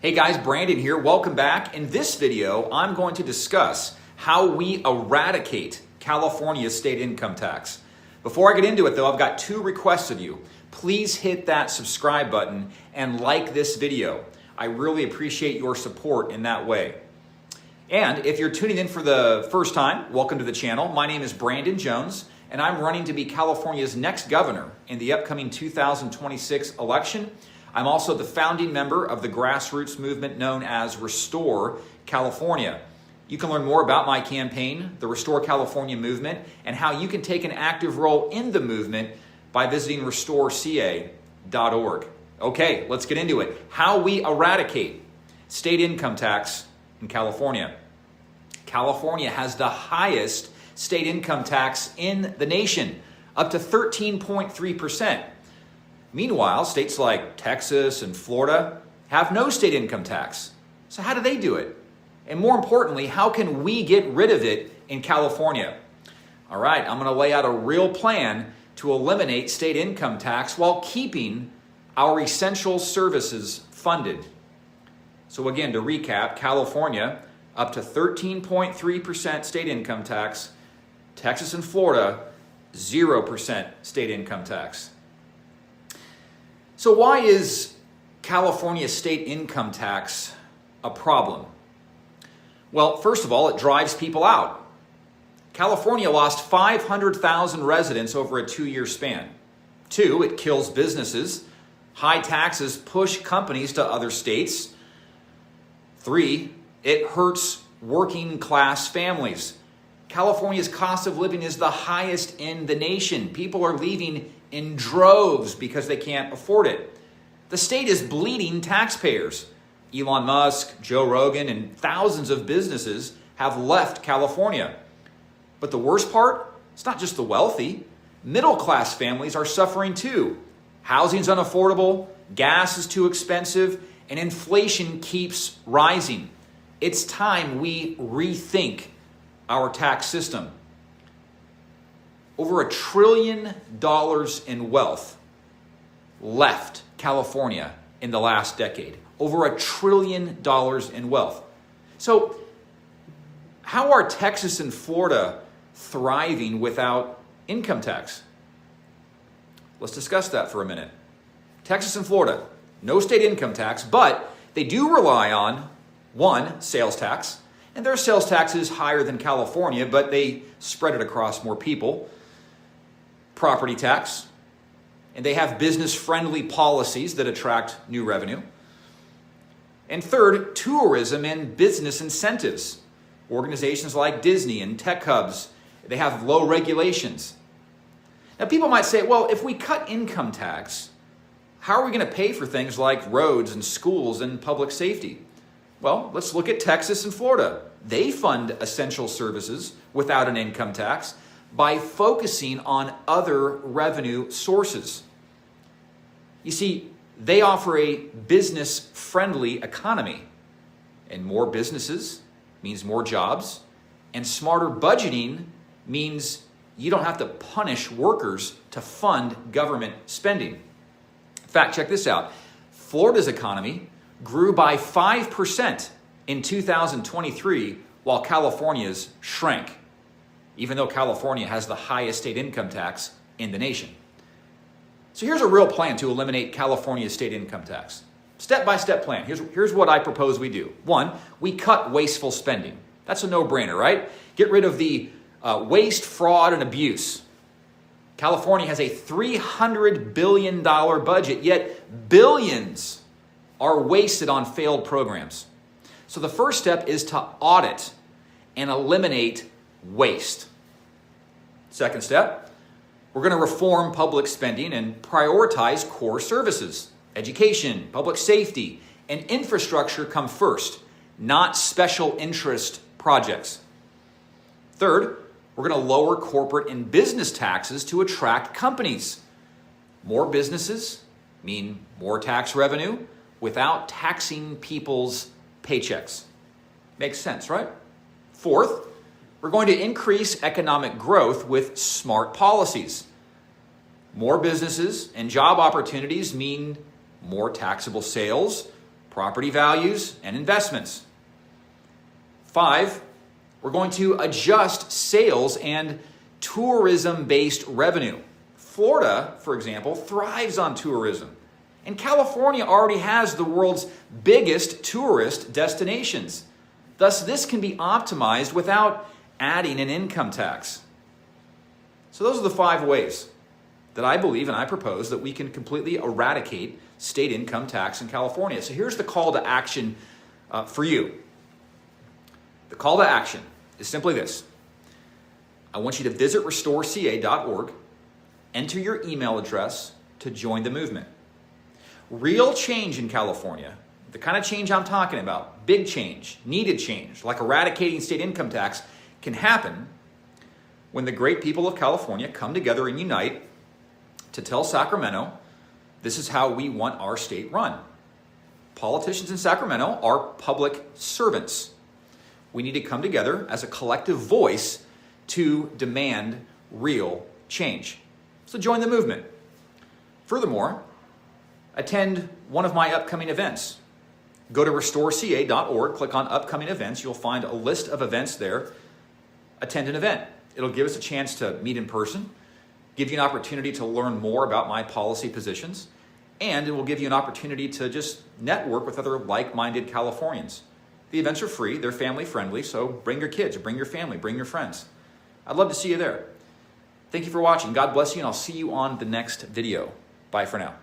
Hey guys, Brandon here. Welcome back. In this video, I'm going to discuss how we eradicate California's state income tax. Before I get into it though, I've got two requests of you. Please hit that subscribe button and like this video. I really appreciate your support in that way. And if you're tuning in for the first time, welcome to the channel. My name is Brandon Jones, and I'm running to be California's next governor in the upcoming 2026 election. I'm also the founding member of the grassroots movement known as Restore California. You can learn more about my campaign, the Restore California movement, and how you can take an active role in the movement by visiting restoreca.org. Okay, let's get into it. How we eradicate state income tax in California. California has the highest state income tax in the nation, up to 13.3%. Meanwhile, states like Texas and Florida have no state income tax. So how do they do it? And more importantly, how can we get rid of it in California? All right, I'm going to lay out a real plan to eliminate state income tax while keeping our essential services funded. So again, to recap, California up to 13.3% state income tax. Texas and Florida, 0% state income tax. So why is California's state income tax a problem? Well, first of all, it drives people out. California lost 500,000 residents over a 2-year span. 2, it kills businesses. High taxes push companies to other states. 3, it hurts working class families. California's cost of living is the highest in the nation. People are leaving in droves because they can't afford it. The state is bleeding taxpayers. Elon Musk, Joe Rogan, and thousands of businesses have left California. But the worst part, it's not just the wealthy. Middle-class families are suffering too. Housing's unaffordable, gas is too expensive, and inflation keeps rising. It's time we rethink our tax system. Over $1 trillion in wealth left California in the last decade. Over $1 trillion in wealth. So how are Texas and Florida thriving without income tax? Let's discuss that for a minute. Texas and Florida, no state income tax, but they do rely on, 1, sales tax. And their sales tax is higher than California, but they spread it across more people. Property tax. And they have business-friendly policies that attract new revenue. And third, tourism and business incentives. Organizations like Disney and tech hubs, they have low regulations. Now people might say, well, if we cut income tax, how are we going to pay for things like roads and schools and public safety? Well, let's look at Texas and Florida. They fund essential services without an income tax by focusing on other revenue sources. You see, they offer a business-friendly economy, and more businesses means more jobs, and smarter budgeting means you don't have to punish workers to fund government spending. In fact, check this out. Florida's economy grew by 5% in 2023, while California's shrank, even though California has the highest state income tax in the nation. So here's a real plan to eliminate California's state income tax. Step-by-step plan. Here's what I propose we do. 1, we cut wasteful spending. That's a no-brainer, right? Get rid of the waste, fraud, and abuse. California has a $300 billion budget, yet billions are wasted on failed programs. So the first step is to audit and eliminate waste. Second step, we're going to reform public spending and prioritize core services. Education, public safety, and infrastructure come first, not special interest projects. Third, we're going to lower corporate and business taxes to attract companies. More businesses mean more tax revenue without taxing people's paychecks. Makes sense, right? Fourth, we're going to increase economic growth with smart policies. More businesses and job opportunities mean more taxable sales, property values and investments. 5, we're going to adjust sales and tourism-based revenue. Florida, for example, thrives on tourism. And California already has the world's biggest tourist destinations. Thus, this can be optimized without adding an income tax. So those are the 5 ways that I believe and I propose that we can completely eradicate state income tax in California. So here's the call to action for you. The call to action is simply this. I want you to visit restoreca.org, enter your email address to join the movement. Real change in California, the kind of change I'm talking about, big change, needed change, like eradicating state income tax, can happen when the great people of California come together and unite to tell Sacramento, this is how we want our state run. Politicians in Sacramento are public servants. We need to come together as a collective voice to demand real change. So join the movement. Furthermore, attend one of my upcoming events. Go to restoreca.org, click on upcoming events. You'll find a list of events there. Attend an event. It'll give us a chance to meet in person, give you an opportunity to learn more about my policy positions, and it will give you an opportunity to just network with other like-minded Californians. The events are free, they're family-friendly, so bring your kids, bring your family, bring your friends. I'd love to see you there. Thank you for watching. God bless you, and I'll see you on the next video. Bye for now.